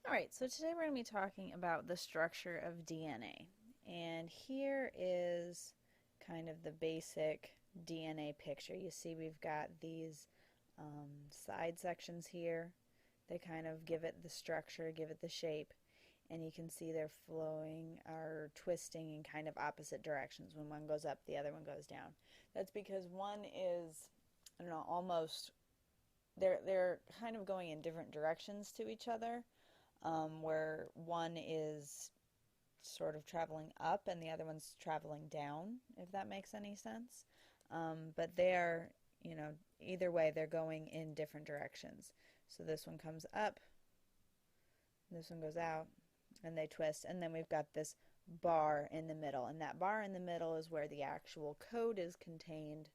Alright, so today we're going to be talking about the structure of DNA. And here is kind of the basic DNA picture. You see we've got these side sections here. They kind of give it the structure, give it the shape. And you can see they're flowing or twisting in kind of opposite directions. When one goes up, the other one goes down. That's because one is, I don't know, almost, they're kind of going in different directions to each other. Where one is sort of traveling up and the other one's traveling down, if that makes any sense. But they are, either way, they're going in different directions. So this one comes up, this one goes out, and they twist. And then we've got this bar in the middle. And that bar in the middle is where the actual code is contained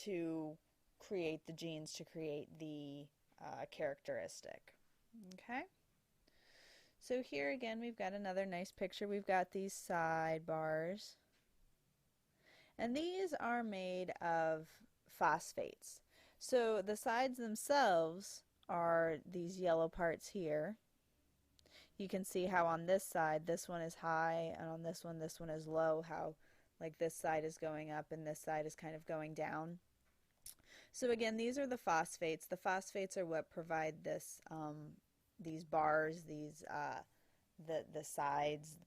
to create the genes, to create the characteristic. Okay, so here again we've got another nice picture. We've got these sidebars, and these are made of phosphates. So the sides themselves are these yellow parts here. You can see how on this side this one is high, and on this one is low, how like this side is going up and this side is kind of going down. So again, these are the phosphates. The phosphates are what provide this, these bars, these the sides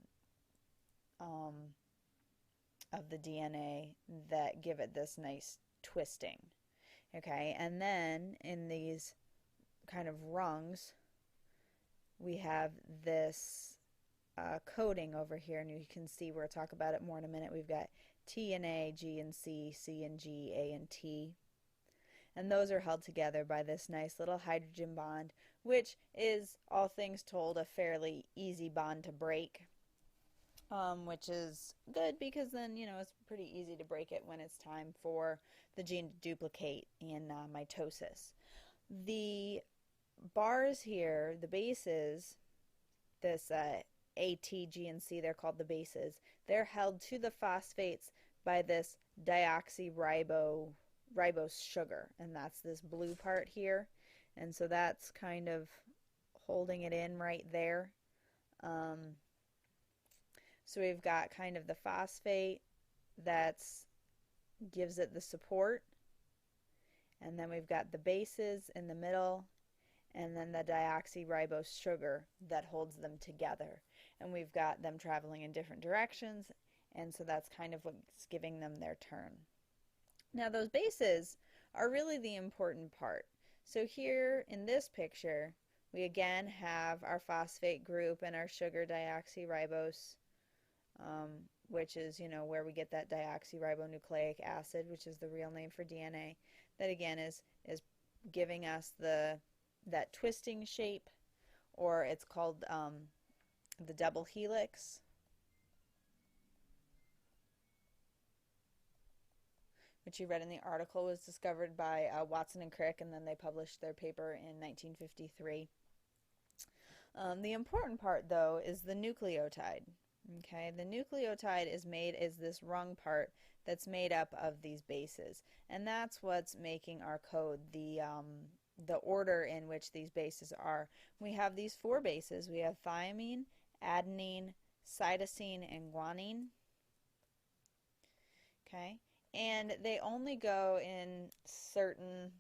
of the DNA that give it this nice twisting. Okay, and then in these kind of rungs, we have this coding over here, and you can see we'll talk about it more in a minute. We've got T and A, G and C, C and G, A and T. And those are held together by this nice little hydrogen bond, which is, all things told, a fairly easy bond to break, which is good because then, it's pretty easy to break it when it's time for the gene to duplicate in mitosis. The bars here, the bases, this A, T, G, and C, they're called the bases. They're held to the phosphates by this deoxyribose sugar, and that's this blue part here, and so that's kind of holding it in right there. So we've got kind of the phosphate that's gives it the support, and then we've got the bases in the middle, and then the deoxyribose sugar that holds them together, and we've got them traveling in different directions, and so that's kind of what's giving them their turn. Now those bases are really the important part. So here in this picture, we again have our phosphate group and our sugar deoxyribose, which is, where we get that deoxyribonucleic acid, which is the real name for DNA. That again is giving us that twisting shape, or it's called the double helix. Which you read in the article was discovered by Watson and Crick, and then they published their paper in 1953. The important part, though, is the nucleotide. Okay, the nucleotide is this rung part that's made up of these bases, and that's what's making our code, the order in which these bases are. We have these four bases. We have thymine, adenine, cytosine, and guanine. Okay. And they only go in certain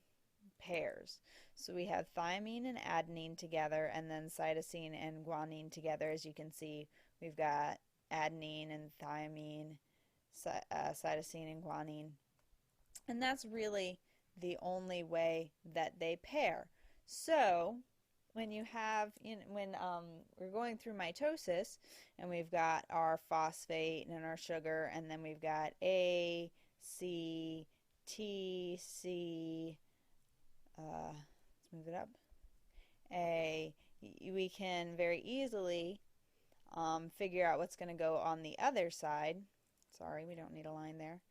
pairs. So we have thymine and adenine together, and then cytosine and guanine together. As you can see, we've got adenine and thymine, cytosine and guanine. And that's really the only way that they pair. So when you have, when we're going through mitosis, and we've got our phosphate and our sugar, and then we've got A, C, T, C, let's move it up, A, we can very easily figure out what's going to go on the other side. Sorry, we don't need a line there.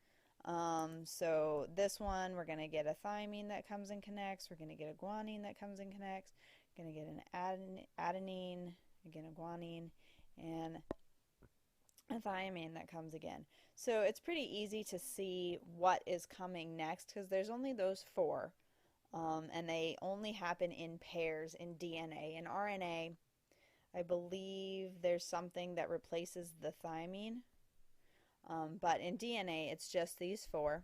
So this one, we're going to get a thymine that comes and connects, we're going to get a guanine that comes and connects, we're going to get an adenine, again a guanine, and a thymine that comes again. So it's pretty easy to see what is coming next because there's only those four. and they only happen in pairs in DNA. In RNA, I believe there's something that replaces the thymine, but in DNA, it's just these four.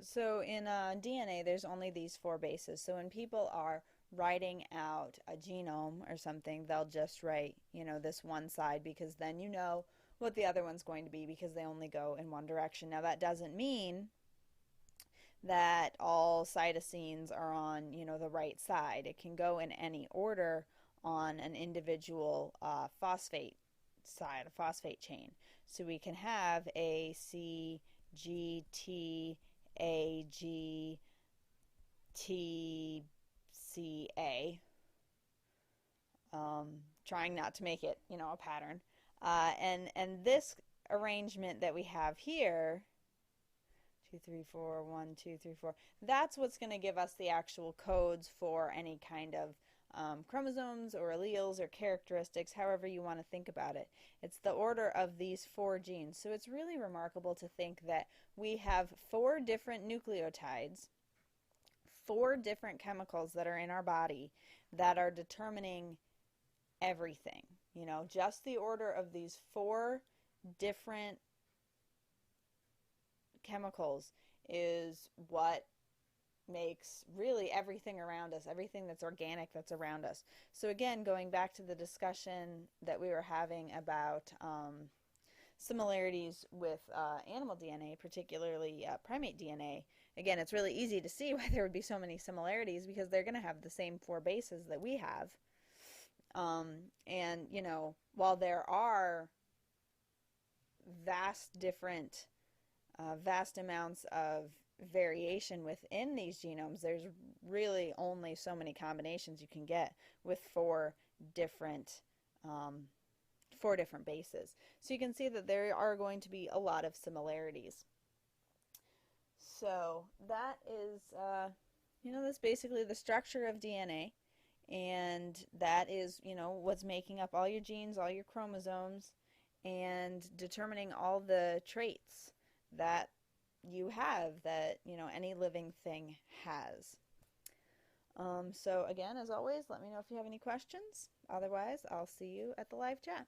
So in DNA, there's only these four bases. So when people are writing out a genome or something, they'll just write, this one side, because then you know what the other one's going to be, because they only go in one direction. Now that doesn't mean that all cytosines are on, the right side. It can go in any order on an individual phosphate side, a phosphate chain. So we can have A, C, G, T, A, G, T, C, A. Trying not to make it, a pattern. And this arrangement that we have here, 2, 3, 4, 1, 2, 3, 4, that's what's going to give us the actual codes for any kind of chromosomes or alleles or characteristics, however you want to think about it. It's the order of these four genes. So it's really remarkable to think that we have four different nucleotides, four different chemicals that are in our body that are determining everything. Just the order of these four different chemicals is what makes really everything around us, everything that's organic that's around us. So again, going back to the discussion that we were having about similarities with animal DNA, particularly primate DNA, again, it's really easy to see why there would be so many similarities, because they're going to have the same four bases that we have. And, while there are vast amounts of variation within these genomes, there's really only so many combinations you can get with four different bases. So you can see that there are going to be a lot of similarities. So that is, that's basically the structure of DNA, and that is, what's making up all your genes, all your chromosomes, and determining all the traits that you have, that any living thing has. So again, as always, let me know if you have any questions. Otherwise, I'll see you at the live chat.